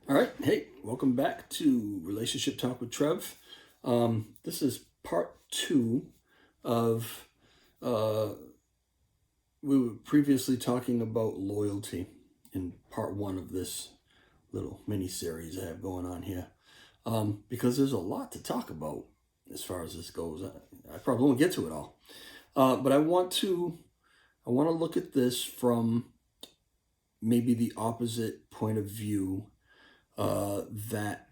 All right. Hey, welcome back to Relationship Talk with Trev. This is part two of, uh, we were previously talking about loyalty in part one of this little mini series I have going on here. Because there's a lot to talk about as far as this goes. I probably won't get to it all. But I want to look at this from maybe the opposite point of view that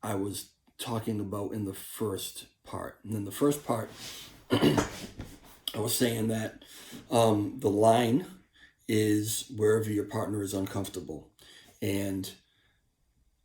I was talking about in the first part. And in the first part, I was saying that the line is wherever your partner is uncomfortable. And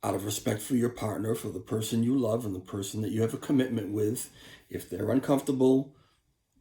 out of respect for your partner, for the person you love and the person that you have a commitment with, if they're uncomfortable,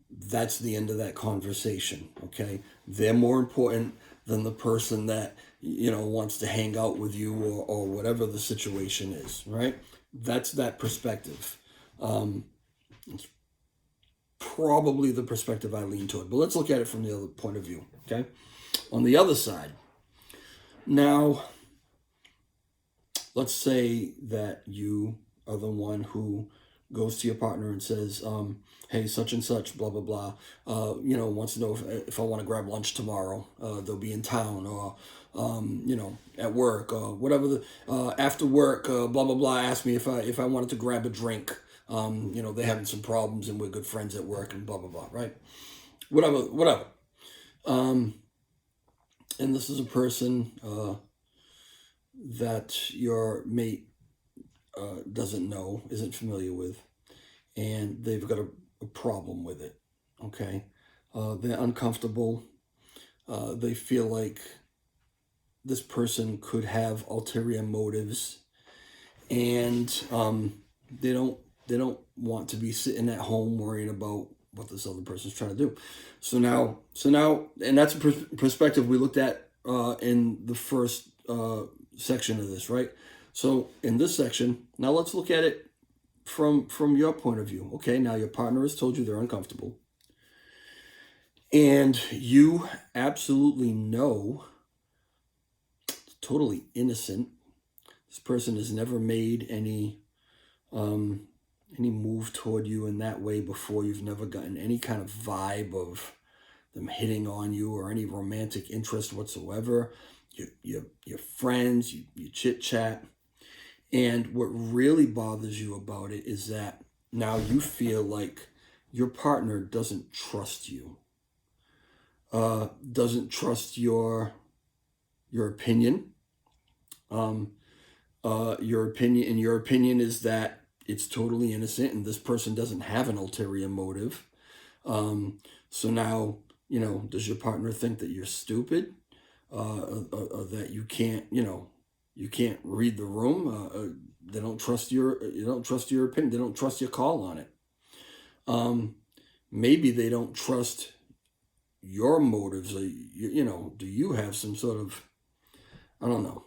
that's the end of that conversation. Okay, they're more important than the person that wants to hang out with you, or whatever the situation is, right? That's that perspective. It's probably the perspective I lean toward, but let's look at it from the other point of view. Okay, on the other side, now let's say that you are the one who goes to your partner and says, hey, such and such, blah, blah, blah, wants to know if I want to grab lunch tomorrow. They'll be in town, or, at work, or whatever. After work, blah, blah, blah, asked me if I wanted to grab a drink. They're having some problems and we're good friends at work and blah, blah, blah, right? Whatever. And this is a person that your mate doesn't know, isn't familiar with, and they've got a problem with it. Okay, they're uncomfortable. They feel like this person could have ulterior motives, and they don't want to be sitting at home worrying about what this other person's trying to do. So now, and that's a perspective we looked at in the first section of this, right? So in this section, now let's look at it from your point of view. Okay, now your partner has told you they're uncomfortable, and you absolutely know, totally innocent, this person has never made any move toward you in that way before. You've never gotten any kind of vibe of them hitting on you or any romantic interest whatsoever. You're friends, you chit chat. And what really bothers you about it is that now you feel like your partner doesn't trust you, doesn't trust your opinion. Your opinion, and your opinion is that it's totally innocent and this person doesn't have an ulterior motive. So now, does your partner think that you're stupid, or that you can't read the room? They don't trust you don't trust your opinion. They don't trust your call on it. Maybe they don't trust your motives. Do you have some sort of, I don't know,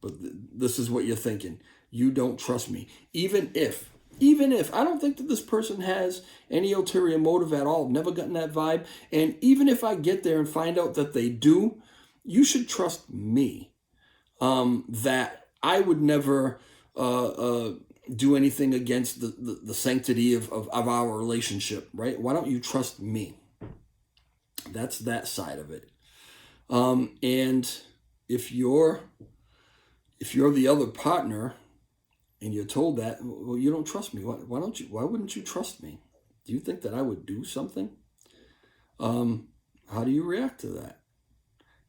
but this is what you're thinking. You don't trust me. Even if I don't think that this person has any ulterior motive at all, never gotten that vibe, and even if I get there and find out that they do, you should trust me. That I would never do anything against the sanctity of our relationship, right? Why don't you trust me? That's that side of it. And if you're the other partner and you're told that, well, you don't trust me. Why wouldn't you trust me? Do you think that I would do something? How do you react to that?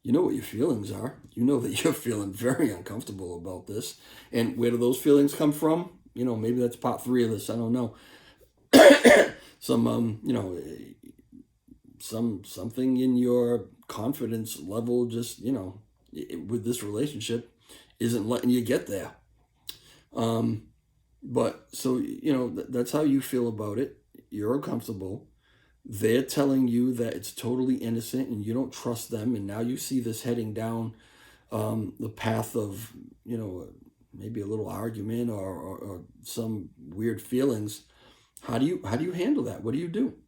You know what your feelings are. You know that you're feeling very uncomfortable about this. And where do those feelings come from? Maybe that's part 3 of this. I don't know. Something in your confidence level, just, with this relationship, isn't letting you get there. But so, that's how you feel about it. You're uncomfortable. They're telling you that it's totally innocent and you don't trust them. And now you see this heading down the path of, maybe a little argument, or some weird feelings. How do you handle that? What do you do?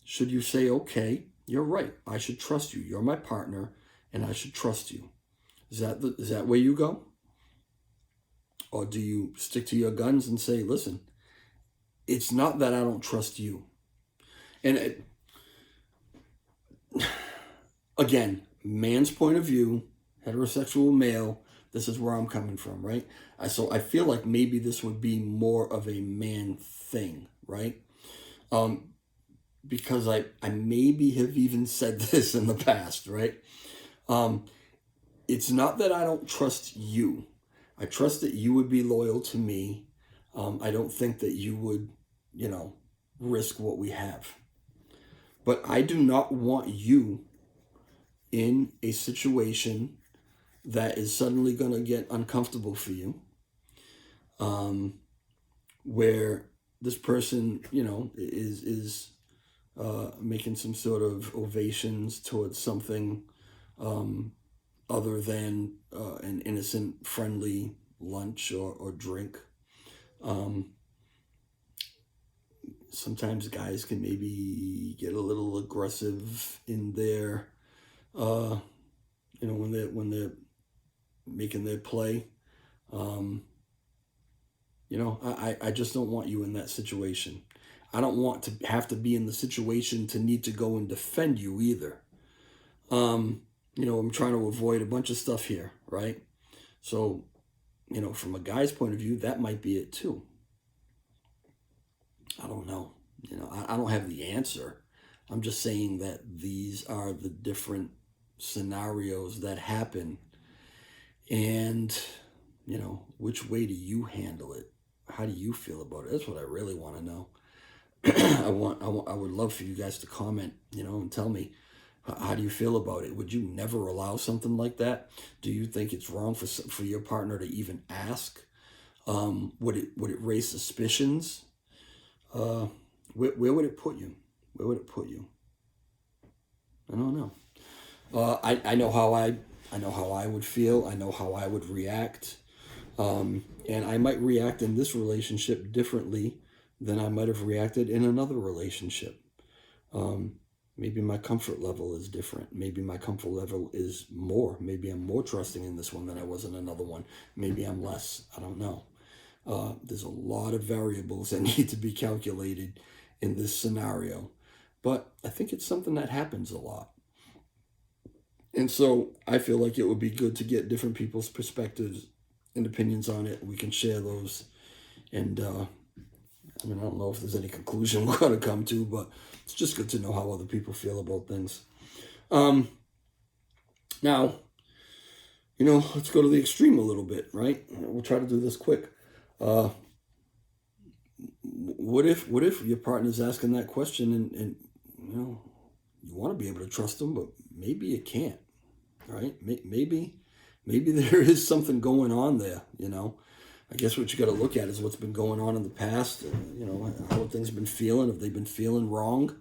Should you say, okay, you're right, I should trust you. You're my partner and I should trust you. Is that where you go? Or do you stick to your guns and say, listen, it's not that I don't trust you. And again, man's point of view, heterosexual male, this is where I'm coming from, right? So I feel like maybe this would be more of a man thing, right? Because I maybe have even said this in the past, right? It's not that I don't trust you. I trust that you would be loyal to me. I don't think that you would, risk what we have. But I do not want you in a situation that is suddenly going to get uncomfortable for you, where this person, is making some sort of ovations towards something other than an innocent, friendly lunch or drink. Sometimes guys can maybe get a little aggressive in their, when they're making their play. I just don't want you in that situation. I don't want to have to be in the situation to need to go and defend you either. I'm trying to avoid a bunch of stuff here, right? So, from a guy's point of view, that might be it too. I don't know. I don't have the answer. I'm just saying that these are the different scenarios that happen. And, which way do you handle it? How do you feel about it? That's what I really want to know. I would love for you guys to comment, and tell me, how do you feel about it? Would you never allow something like that? Do you think it's wrong for your partner to even ask? Would it raise suspicions? Where would it put you? Where would it put you? I don't know. I know how I would feel. I know how I would react. And I might react in this relationship differently than I might have reacted in another relationship. Maybe my comfort level is different. Maybe my comfort level is more. Maybe I'm more trusting in this one than I was in another one. Maybe I'm less. I don't know. There's a lot of variables that need to be calculated in this scenario. But I think it's something that happens a lot. And so I feel like it would be good to get different people's perspectives and opinions on it. We can share those. And I don't know if there's any conclusion we're going to come to, but it's just good to know how other people feel about things. Now, let's go to the extreme a little bit, right? We'll try to do this quick. What if your partner's asking that question and you want to be able to trust them, but maybe you can't, right? Maybe there is something going on there, I guess what you got to look at is what's been going on in the past. How things been feeling. Have they been feeling wrong?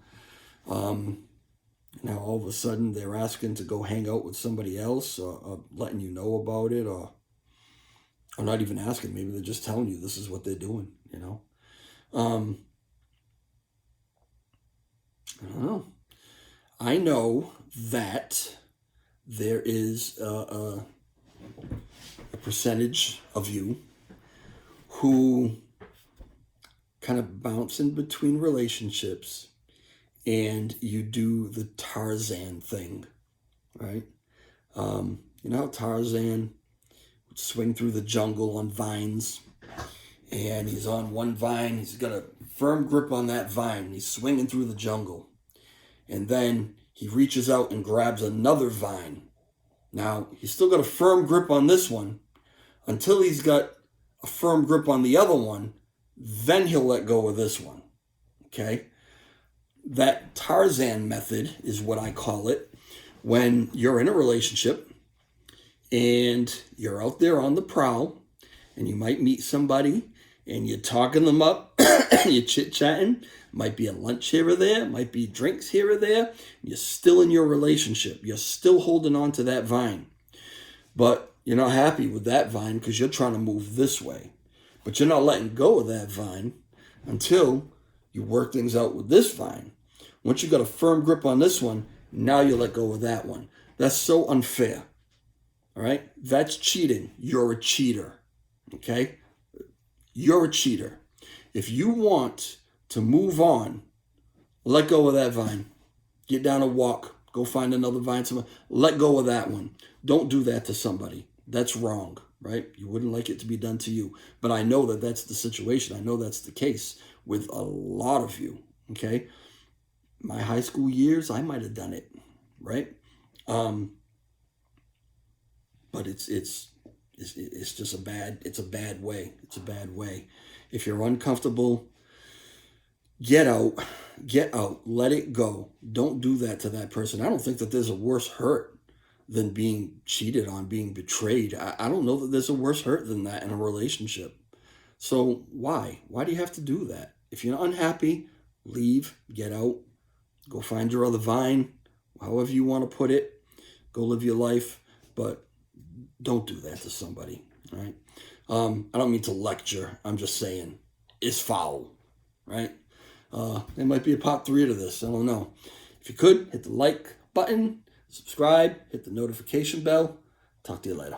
Now all of a sudden they're asking to go hang out with somebody else, or letting you know about it, or not even asking. Maybe they're just telling you this is what they're doing. I don't know. I know that there is a percentage of you who kind of bounce in between relationships, and you do the Tarzan thing, right? You know how Tarzan would swing through the jungle on vines, and he's on one vine, he's got a firm grip on that vine, he's swinging through the jungle, and then he reaches out and grabs another vine. Now, he's still got a firm grip on this one until he's got a firm grip on the other one, then he'll let go of this one, okay? That Tarzan method is what I call it when you're in a relationship and you're out there on the prowl and you might meet somebody and you're talking them up, you're chit-chatting, might be a lunch here or there, might be drinks here or there, you're still in your relationship, you're still holding on to that vine, but you're not happy with that vine because you're trying to move this way, but you're not letting go of that vine until you work things out with this vine. Once you've got a firm grip on this one, now you let go of that one. That's so unfair. All right? That's cheating. You're a cheater. Okay? you're a cheater. If you want to move on, let go of that vine. Get down a walk. Go find another vine. Let go of that one. Don't do that to somebody. That's wrong, right? You wouldn't like it to be done to you. But I know that that's the situation. I know that's the case with a lot of you, okay? My high school years, I might have done it, right? But it's just a bad way. It's a bad way. If you're uncomfortable, get out, let it go. Don't do that to that person. I don't think that there's a worse hurt than being cheated on, being betrayed. I don't know that there's a worse hurt than that in a relationship. So why do you have to do that? If you're unhappy, leave, get out, go find your other vine, however you want to put it. Go live your life, but don't do that to somebody, right? I don't mean to lecture. I'm just saying it's foul, right? There might be a part 3 to this. I don't know. If you could, hit the like button, subscribe, hit the notification bell. Talk to you later.